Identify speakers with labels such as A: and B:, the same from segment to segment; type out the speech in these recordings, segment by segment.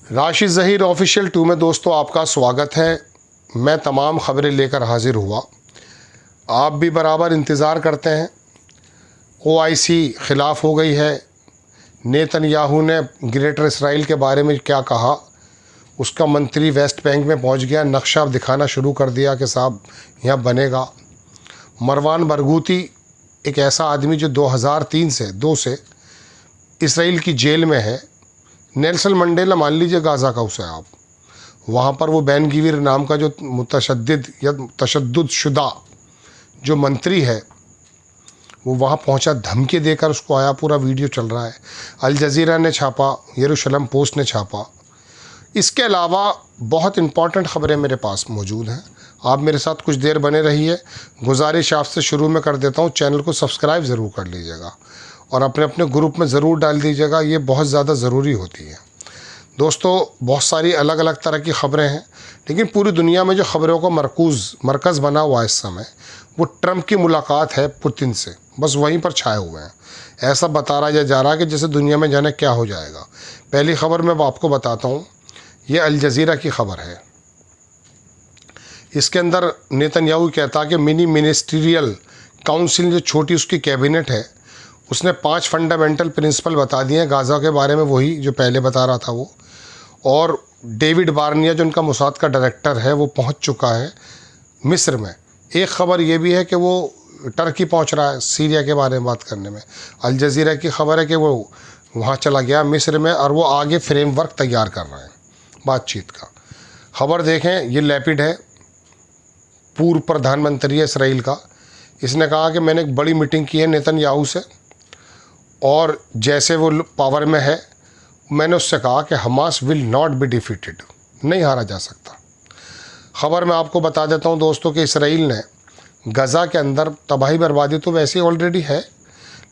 A: Rashid Zaheer official 2 में दोस्तों आपका स्वागत है। मैं तमाम ख़बरें लेकर हाजिर हुआ। आप भी बराबर इंतज़ार करते हैं। OIC ख़िलाफ़ हो गई है। नेतन्याहू ने ग्रेटर इसराइल के बारे में क्या कहा, उसका मंत्री वेस्ट बैंक में पहुंच गया, नक्शा दिखाना शुरू कर दिया कि साहब यहाँ बनेगा। मरवान बरगूती एक ऐसा आदमी जो 2003 से 2 से इसराइल की जेल में है। नेल्सन मंडेला मान लीजिए गाज़ा का उसे आप, वहाँ पर वो बैन गिविर नाम का जो मुतशद्दिद या तशद्दुद शुदा जो मंत्री है वो वहाँ पहुँचा, धमकी देकर उसको आया। पूरा वीडियो चल रहा है। अल जज़ीरा ने छापा, यरूशलेम पोस्ट ने छापा। इसके अलावा बहुत इंपॉर्टेंट ख़बरें मेरे पास मौजूद हैं। आप मेरे साथ कुछ देर बने रहिए। गुजारिश आपसे शुरू में कर देता हूँ, चैनल को सब्सक्राइब ज़रूर कर लीजिएगा और अपने अपने ग्रुप में ज़रूर डाल दीजिएगा, ये बहुत ज़्यादा ज़रूरी होती है। दोस्तों बहुत सारी अलग अलग तरह की ख़बरें हैं, लेकिन पूरी दुनिया में जो ख़बरों का मरकज़ बना हुआ है इस समय वो ट्रंप की मुलाकात है पुतिन से। बस वहीं पर छाए हुए हैं। ऐसा बता रहा जा रहा है कि जैसे दुनिया में जाने क्या हो जाएगा। पहली ख़बर मैं आपको बताता हूँ, ये अल जज़ीरा की ख़बर है। इसके अंदर नेतन्याहू कहता कि मिनी मिनिस्ट्रियल काउंसिल जो छोटी उसकी कैबिनेट है उसने 5 फंडामेंटल प्रिंसिपल बता दिए हैं गाज़ा के बारे में, वही जो पहले बता रहा था वो। और डेविड बार्निया जो उनका मोसाद का डायरेक्टर है वो पहुंच चुका है मिस्र में। एक ख़बर ये भी है कि वो टर्की पहुंच रहा है सीरिया के बारे में बात करने में। अल जज़ीरा की ख़बर है कि वो वहाँ चला गया मिस्र में और वो आगे फ्रेमवर्क तैयार कर रहे हैं बातचीत का। ख़बर देखें, ये लैपिड है, पूर्व प्रधानमंत्री है इसराइल का। इसने कहा कि मैंने एक बड़ी मीटिंग की है नेतन्याहू से और जैसे वो पावर में है मैंने उससे कहा कि Hamas will not be defeated, नहीं हारा जा सकता। ख़बर मैं आपको बता देता हूं दोस्तों कि इसराइल ने गज़ा के अंदर तबाही बर्बादी तो वैसे ही ऑलरेडी है,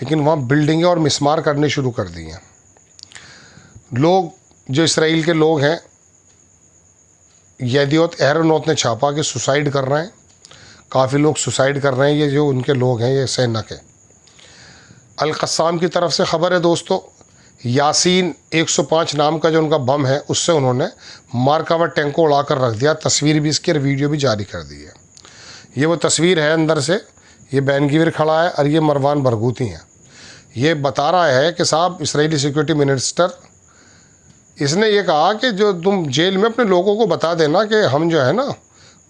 A: लेकिन वहाँ बिल्डिंगें और मिसमार करने शुरू कर दी हैं। लोग जो इसराइल के लोग हैं, यदियोत एहरोनोत ने छापा कि सुसाइड कर रहे हैं, काफ़ी लोग सुसाइड कर रहे हैं। ये जो उनके लोग हैं, ये सेना के। अल क़स्साम की तरफ से ख़बर है दोस्तों, यासीन 105 नाम का जो उनका बम है उससे उन्होंने मार्कावा टैंक को उड़ाकर रख दिया। तस्वीर भी इसकी और वीडियो भी जारी कर दी है। ये वो तस्वीर है अंदर से, ये बैन गिविर खड़ा है और ये मरवान बरगूती हैं। ये बता रहा है कि साहब इजरायली सिक्योरिटी मिनिस्टर, इसने ये कहा कि जो तुम जेल में अपने लोगों को बता देना कि हम जो है ना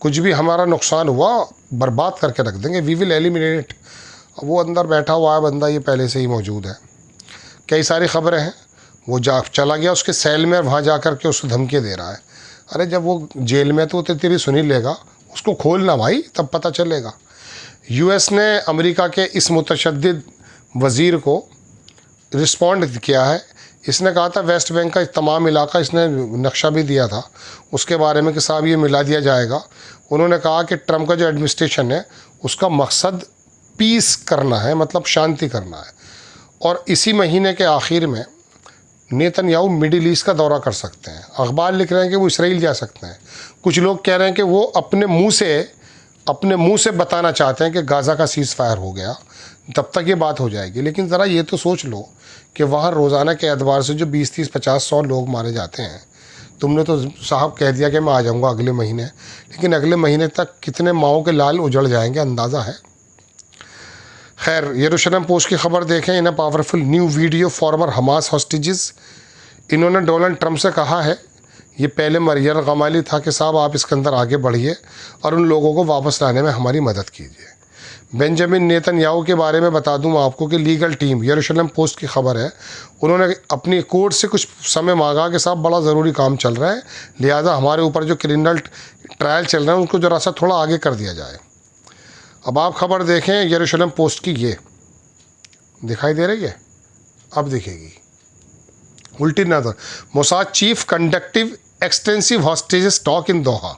A: कुछ भी हमारा नुकसान हुआ बर्बाद करके रख देंगे, वी विल एलिमिनेट। वो अंदर बैठा हुआ है बंदा, ये पहले से ही मौजूद है। कई सारी ख़बरें हैं। वो चला गया उसके सेल में और वहाँ जा कर के उसको धमकी दे रहा है। अरे जब वो जेल में तो तेरी सुनी लेगा, उसको खोलना भाई, तब पता चलेगा। US ने अमेरिका के इस मुतशद्दिद वज़ीर को रिस्पॉन्ड किया है। इसने कहा था वेस्ट बैंक का तमाम इलाका, इसने नक्शा भी दिया था उसके बारे में कि साहब ये मिला दिया जाएगा। उन्होंने कहा कि ट्रंप का जो एडमिनिस्ट्रेशन है उसका मकसद पीस करना है, मतलब शांति करना है। और इसी महीने के आखिर में नेतन्याहू मिडिल ईस्ट का दौरा कर सकते हैं। अखबार लिख रहे हैं कि वो इसराइल जा सकते हैं। कुछ लोग कह रहे हैं कि वो अपने मुंह से बताना चाहते हैं कि गाज़ा का सीज़ फायर हो गया, तब तक ये बात हो जाएगी। लेकिन ज़रा ये तो सोच लो कि वहाँ रोज़ाना के एतबार से जो 20, 30, 50, 100 लोग मारे जाते हैं। तुमने तो साहब कह दिया कि मैं आ जाऊँगा अगले महीने, लेकिन अगले महीने तक कितने माओं के लाल उजड़ जाएंगे अंदाज़ा है। खैर, यरूशलेम पोस्ट की ख़बर देखें। In a powerful new video former Hamas hostages, इन्होंने डोनाल्ड ट्रंप से कहा है, ये पहले मरियम गमाली था कि साहब आप इसके अंदर आगे बढ़िए और उन लोगों को वापस लाने में हमारी मदद कीजिए। बेंजामिन नेतन्याहू के बारे में बता दूं आपको कि लीगल टीम, यरूशलेम पोस्ट की ख़बर है, उन्होंने अपनी कोर्ट से कुछ समय मांगा कि साहब बड़ा ज़रूरी काम चल रहा है, लिहाजा हमारे ऊपर जो क्रिमिनल ट्रायल चल रहा है उनको ज़रा सा थोड़ा आगे कर दिया जाए। अब आप ख़बर देखें यरूशलेम पोस्ट की, ये दिखाई दे रही है, अब दिखेगी उल्टी नज़र। Mossad chief conductive extensive hostages talk in Doha.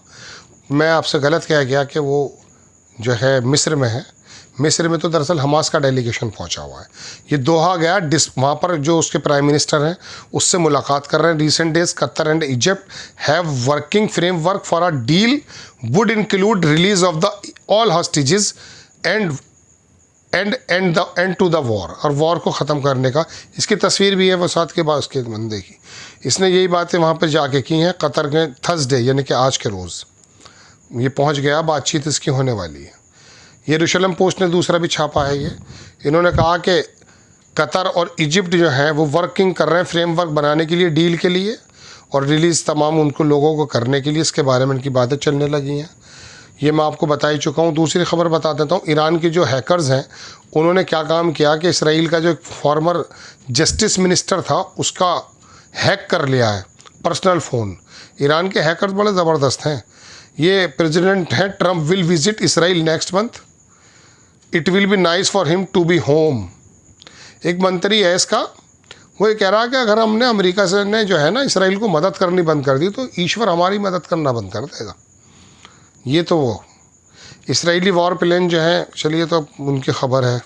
A: मैं आपसे गलत कह गया कि वो जो है मिस्र में है। मिस्र में तो दरअसल हमास का डेलीगेशन पहुंचा हुआ है। ये दोहा गया, वहाँ पर जो उसके प्राइम मिनिस्टर हैं उससे मुलाकात कर रहे हैं। Recent days Qatar and Egypt have working framework for a deal would include release of the all hostages and to the war, और वॉर को ख़त्म करने का। इसकी तस्वीर भी है वसात के बाद उसके बंदे की। इसने यही बातें वहाँ पर जाके की हैं कतर के थर्सडे यानी कि आज के रोज़ ये पहुँच गया, बातचीत इसकी होने वाली है। यरूशलेम पोस्ट ने दूसरा भी छापा है ये। इन्होंने कहा कि कतर और इजिप्ट जो है वो वर्किंग कर रहे हैं फ्रेमवर्क बनाने के लिए, डील के लिए, और रिलीज़ तमाम उनको लोगों को करने के लिए इसके बारे में इनकी बातें चलने लगी हैं। ये मैं आपको बता ही चुका हूँ। दूसरी खबर बता देता हूँ। ईरान के जो हैकर्स हैं उन्होंने क्या काम किया कि इसराइल का जो एक फॉर्मर जस्टिस मिनिस्टर था उसका हैक कर लिया है पर्सनल फ़ोन। ईरान के हैकर्स बड़े ज़बरदस्त हैं। ये प्रेसिडेंट हैं Trump will visit Israel next month, it will be nice for him to be home. एक मंत्री है इसका, वो ये कह रहा है कि अगर हमने अमेरिका से ने जो है ना इसराइल को मदद करनी बंद कर दी तो ईश्वर हमारी मदद करना बंद कर देगा। ये तो वो इसराइली वॉर प्लेन जो है, चलिए तो उनकी खबर है।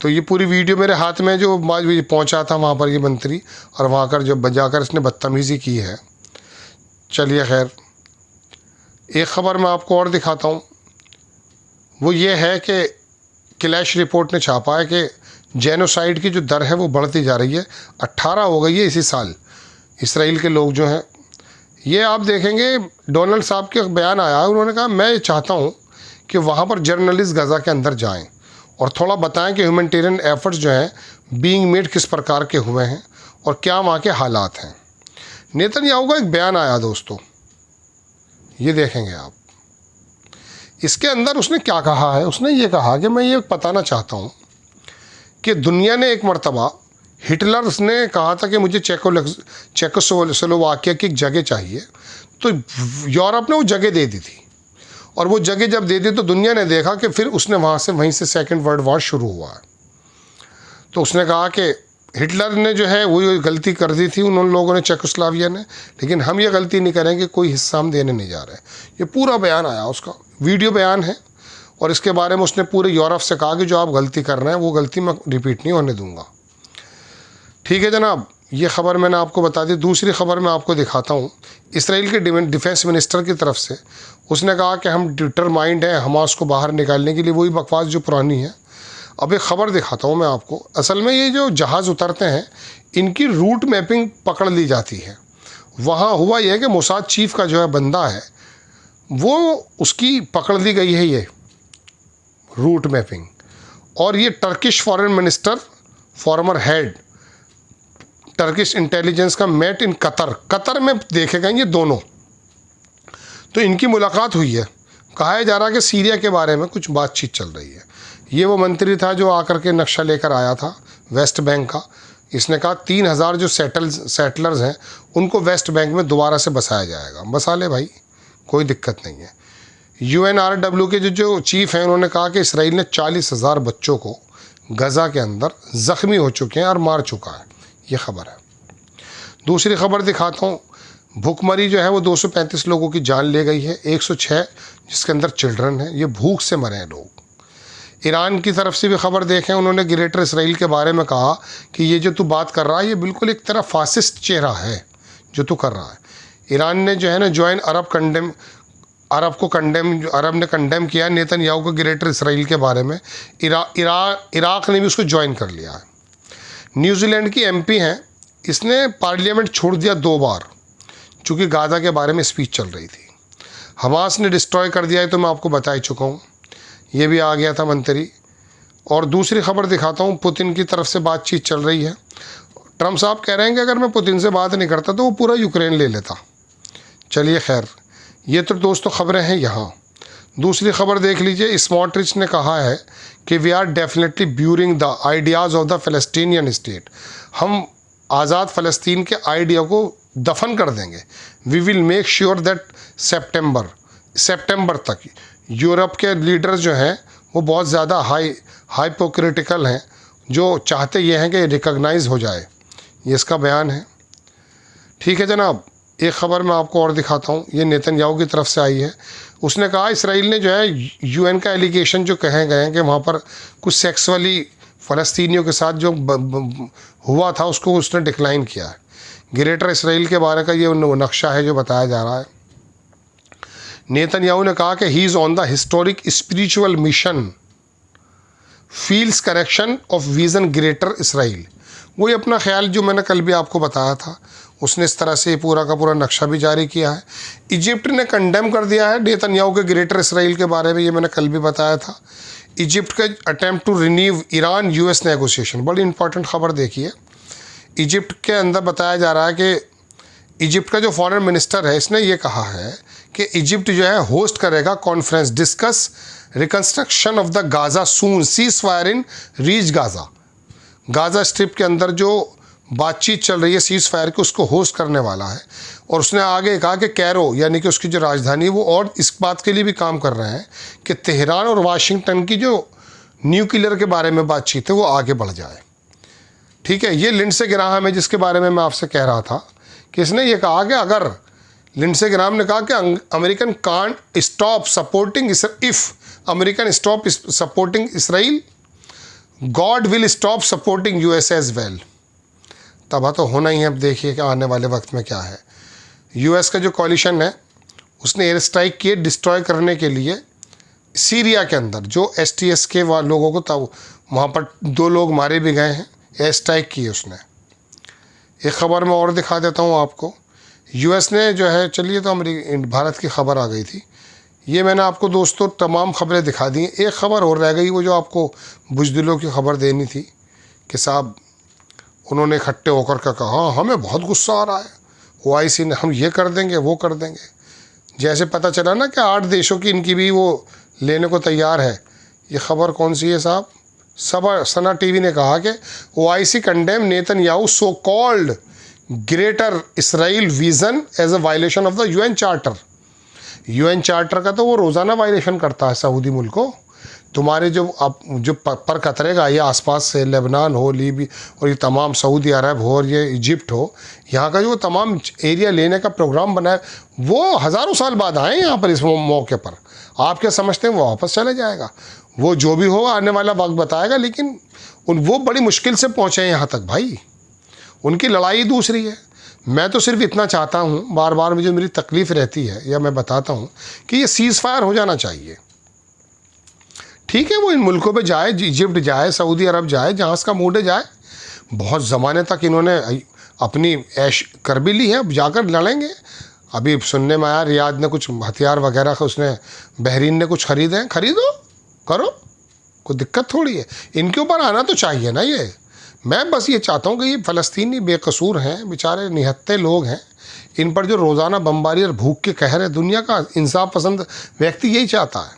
A: तो ये पूरी वीडियो मेरे हाथ में जो पहुंचा था वहाँ पर ये मंत्री, और वहाँ कर जो जाकर इसने बदतमीज़ी की है। चलिए खैर, एक ख़बर मैं आपको और दिखाता हूँ। वो ये है कि क्लैश रिपोर्ट ने छापा है कि जेनोसाइड की जो दर है वो बढ़ती जा रही है। 18 हो गई है इसी साल इसराइल के लोग जो हैं। ये आप देखेंगे डोनाल्ड साहब के बयान आया, उन्होंने कहा मैं चाहता हूँ कि वहाँ पर जर्नलिस्ट गज़ा के अंदर जाएं और थोड़ा बताएं कि ह्यूमैनिटेरियन एफर्ट्स जो हैं बीइंग मेड किस प्रकार के हुए हैं और क्या वहाँ के हालात हैं। नेतन्याहू का एक बयान आया दोस्तों, ये देखेंगे आप। इसके अंदर उसने क्या कहा है, उसने ये कहा कि मैं ये बताना चाहता हूँ कि दुनिया ने एक मर्तबा हिटलर ने कहा था कि मुझे चेकोस्लोवाकिया की एक जगह चाहिए, तो यूरोप ने वो जगह दे दी थी, और वो जगह जब दे दी तो दुनिया ने देखा कि फिर उसने वहीं से सेकंड वर्ल्ड वॉर शुरू हुआ है। तो उसने कहा कि हिटलर ने जो है वो गलती कर दी थी उन लोगों ने, चेकोस्लोवाकिया ने, लेकिन हम ये गलती नहीं करेंगे, कोई हिस्सा हम देने नहीं जा रहे। ये पूरा बयान आया, उसका वीडियो बयान है, और इसके बारे में उसने पूरे यूरोप से कहा कि जो आप गलती कर रहे हैं वो गलती मैं रिपीट नहीं होने दूंगा। ठीक है जनाब, ये ख़बर मैंने आपको बता दी। दूसरी खबर मैं आपको दिखाता हूँ। इसराइल के डिफेंस मिनिस्टर की तरफ से उसने कहा कि हम डिटरमाइंड हैं हमास को बाहर निकालने के लिए, वही बकवास जो पुरानी है। अब एक ख़बर दिखाता हूँ मैं आपको। असल में ये जो जहाज़ उतरते हैं इनकी रूट मैपिंग पकड़ ली जाती है। वहाँ हुआ यह है कि मोसाद चीफ का जो है बंदा है वो उसकी पकड़ ली गई है ये रूट मैपिंग, और ये Turkish foreign minister farmer head Turkish intelligence का मेट इन कतर में देखे गए ये दोनों। तो इनकी मुलाकात हुई है। कहा जा रहा है कि सीरिया के बारे में कुछ बातचीत चल रही है। ये वो मंत्री था जो आकर के नक्शा लेकर आया था वेस्ट बैंक का। इसने कहा 3000 जो सेटलर्स हैं उनको वेस्ट बैंक में दोबारा से बसाया जाएगा। बसा ले भाई, कोई दिक्कत नहीं है। UNRW के जो चीफ हैं उन्होंने कहा कि इसराइल ने 40,000 बच्चों को गज़ा के अंदर ज़ख्मी हो चुके हैं और मार चुका है। ये खबर है। दूसरी खबर दिखाता हूँ। भूखमरी जो है वो 235 लोगों की जान ले गई है, 106 जिसके अंदर चिल्ड्रन हैं। ये भूख से मरे हैं लोग। ईरान की तरफ से भी खबर देखें, उन्होंने ग्रेटर इसराइल के बारे में कहा कि ये जो तू बात कर रहा है ये बिल्कुल एक तरह फासिस्ट चेहरा है जो तू कर रहा है। ईरान ने जो है ना ज्वाइन अरब ने कंडेम किया नेतन्याहू को ग्रेटर इसराइल के बारे में। इराक ने भी उसको ज्वाइन कर लिया है। न्यूजीलैंड की MP हैं, इसने पार्लियामेंट छोड़ दिया 2 बार चूँकि गाज़ा के बारे में स्पीच चल रही थी। हमास ने डिस्ट्रॉय कर दिया है तो मैं आपको बता ही चुका हूँ, ये भी आ गया था मंत्री। और दूसरी खबर दिखाता हूँ। पुतिन की तरफ से बातचीत चल रही है। ट्रम्प साहब कह रहे हैं कि अगर मैं पुतिन से बात नहीं करता तो वो पूरा यूक्रेन ले लेता। चलिए खैर, ये तो दोस्तों खबरें हैं यहाँ। दूसरी खबर देख लीजिए। स्मॉट्रिच ने कहा है कि we are definitely burying the ideas of the Palestinian state. हम आज़ाद फ़लस्तीन के आइडिया को दफन कर देंगे। We will make sure that सितंबर तक। यूरोप के लीडर्स जो हैं वो बहुत ज़्यादा हाइपोक्रिटिकल हैं, जो चाहते ये हैं कि रिकॉग्नाइज हो जाए। ये इसका बयान है। ठीक है जनाब, एक ख़बर मैं आपको और दिखाता हूँ। ये नेतन्याहू की तरफ से आई है। उसने कहा इसराइल ने जो है UN का एलिगेशन जो कहे गए हैं कि वहाँ पर कुछ सेक्सुअली फ़लस्तीनियों के साथ जो हुआ था उसको उसने डिक्लाइन किया है। ग्रेटर इसराइल के बारे का ये नक्शा है जो बताया जा रहा है। नेतन्याहू ने कहा कि he is on the historic spiritual mission feels correction of vision greater Israel. वही अपना ख्याल जो मैंने कल भी आपको बताया था, उसने इस तरह से पूरा का पूरा नक्शा भी जारी किया है। इजिप्ट ने कंडेम कर दिया है नेतन्याहू के ग्रेटर इसराइल के बारे में, ये मैंने कल भी बताया था। इजिप्ट का attempt to renew Iran US negotiation, बड़ी इंपॉर्टेंट खबर देखिए। इजिप्ट के अंदर बताया जा रहा है कि इजिप्ट का जो फॉरेन मिनिस्टर है, इसने ये कहा है कि इजिप्ट जो है होस्ट करेगा conference, discuss reconstruction of the Gaza soon, cease fire in reach Gaza. Gaza strip के अंदर जो बातचीत चल रही है सीज फायर की, उसको होस्ट करने वाला है। और उसने आगे कहा कि कैरो यानी कि उसकी जो राजधानी है वो और इस बात के लिए भी काम कर रहे हैं कि तेहरान और वाशिंगटन की जो न्यूक्लियर के बारे में बातचीत है वो आगे बढ़ जाए। ठीक है, ये लिंडसे ग्राहम है जिसके बारे में मैं आपसे कह रहा था कि इसने ये कहा कि अगर लिंडसे ग्राहम ने कहा कि American can't stop supporting, if American stop supporting Israel, God will stop supporting US as well. तब तो होना ही है। अब देखिए कि आने वाले वक्त में क्या है। यूएस का जो कॉलिशन है उसने एयर स्ट्राइक किए डिस्ट्रॉय करने के लिए सीरिया के अंदर जो एसटीएस के लोगों को, तब वहाँ पर 2 लोग मारे भी गए हैं, एयर स्ट्राइक की उसने। एक ख़बर मैं और दिखा देता हूँ आपको। यूएस ने जो है, चलिए तो भारत की खबर आ गई थी, ये मैंने आपको दोस्तों तमाम खबरें दिखा दी। एक ख़बर और रह गई, वो जो आपको बुज़दिलों की खबर देनी थी कि साहब उन्होंने इकट्ठे होकर के कहा हाँ हमें बहुत गुस्सा आ रहा है, ओआईसी ने, हम ये कर देंगे वो कर देंगे। जैसे पता चला ना कि 8 देशों की इनकी भी वो लेने को तैयार है। ये खबर कौन सी है साहब? सना टीवी ने कहा कि OIC condemn Netanyahu so called greater Israel vision as a violation of the UN charter. UN charter का तो वो रोज़ाना वायलेशन करता है सऊदी मुल्क को। तुम्हारे जो पर कतरेगा ये आसपास से लेबनान हो, लीबी और ये तमाम सऊदी अरब हो और ये इजिप्ट हो, यहाँ का जो तमाम एरिया लेने का प्रोग्राम बना है, वो हज़ारों साल बाद आए यहाँ पर इस मौके पर। आप क्या समझते हैं वो वापस चले जाएगा? वो जो भी हो आने वाला वक्त बताएगा, लेकिन वो बड़ी मुश्किल से पहुँचे हैं यहाँ तक भाई। उनकी लड़ाई दूसरी है। मैं तो सिर्फ इतना चाहता हूँ, बार बार मुझे मेरी तकलीफ़ रहती है या मैं बताता हूँ कि ये सीज़ फायर हो जाना चाहिए। ठीक है, वो इन मुल्कों पे जाए, इजिप्ट जाए, सऊदी अरब जाए, जहाँ उसका मूड है जाए। बहुत ज़माने तक इन्होंने अपनी ऐश कर भी ली है, अब जाकर लड़ेंगे। अभी सुनने में आया रियाद ने कुछ हथियार वगैरह का उसने, बहरीन ने कुछ खरीदे हैं, खरीदो करो, कोई दिक्कत थोड़ी है। इनके ऊपर आना तो चाहिए ना ये। मैं बस ये चाहता हूँ कि ये फ़लस्तीनी बेकसूर हैं, बेचारे निहत्ते लोग हैं, इन पर जो रोज़ाना बमबारी और भूख के कहर है, दुनिया का इंसाफ पसंद व्यक्ति यही चाहता है।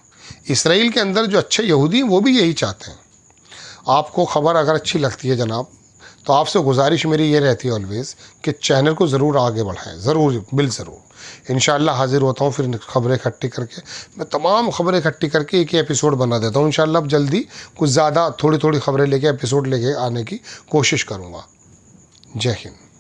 A: इसराइल के अंदर जो अच्छे यहूदी हैं वो भी यही चाहते हैं। आपको खबर अगर अच्छी लगती है जनाब, तो आपसे गुजारिश मेरी ये रहती है ऑलवेज़ कि चैनल को ज़रूर आगे बढ़ाएं, ज़रूर ज़रूर। इंशाअल्लाह हाज़िर होता हूँ फिर खबरें इकट्ठी करके। मैं तमाम खबरें इकट्ठी करके एक ही एपिसोड बना देता हूँ। इंशाअल्लाह अब जल्दी कुछ ज़्यादा थोड़ी थोड़ी खबरें लेके एपिसोड लेके आने की कोशिश करूँगा। जय हिंद।